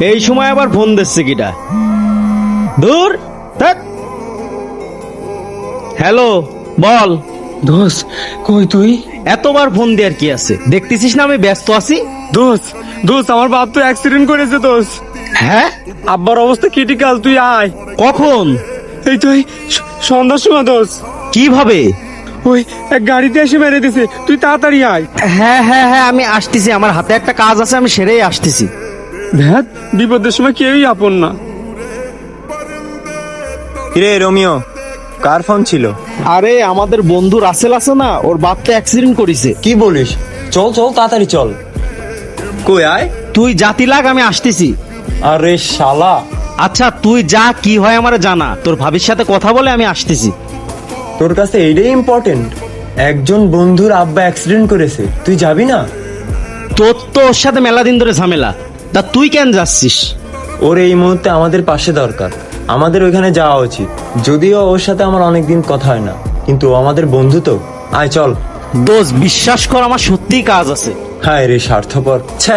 এই সময় আবার ফোন দিচ্ছে কিটা? দূর থাক। হ্যালো, বল। দোস্ত কই তুই? এতবার ফোন দেওয়ার কি আছে? দেখতেছিস না আমি ব্যস্ত আছি। দোস্ত আমার বাপ তো অ্যাক্সিডেন্ট করেছে দোস্ত। হ্যাঁ, আব্বার অবস্থা ক্রিটিক্যাল, তুই আয়। কখন? এই তো এই সন্ধ্যার সময় দোস্ত। কিভাবে? ওই এক গাড়িতে এসে মেরে দিছে, তুই তাড়াতাড়ি আয়। হ্যাঁ হ্যাঁ হ্যাঁ, আমি আসতেছি, আমার হাতে একটা কাজ আছে, আমি সেরেই আসতেছি। ভ্যাট, বিপদের সময় কেউই আপন না। কিরে রোমিও, কার ফোন ছিল? আরে আমাদের বন্ধু রাসেল আছে না, ওর বাপ তো অ্যাক্সিডেন্ট করেছে। কি বলিস? চল চল তাড়াতাড়ি চল। কই আয়? তুই জাতি লাগ, আমি আসতেছি। আরে শালা, আচ্ছা তুই যা, কি হয় আমার জানা, তোর ভাবির সাথে কথা বলে আমি আসতেছি। তোর কাছে এইটাই ইম্পর্টেন্ট? একজন বন্ধুর আব্বা অ্যাক্সিডেন্ট করেছে, তুই যাবি না? তোর তো ওর সাথে মেলা দিন ধরে ঝামেলা, তা তুই কেন যাচ্ছিস? ওর এই মুহূর্তে আমাদের পাশে দরকার, আমাদের ওইখানে যাওয়া উচিত। যদিও ওর সাথে আমার অনেকদিন কথা হয় না, কিন্তু ও আমাদের বন্ধু তো। আয় চল। দোস্ত বিশ্বাস কর, আমার সত্যিই কাজ আছে। হায় রে স্বার্থপর, ছ্যা।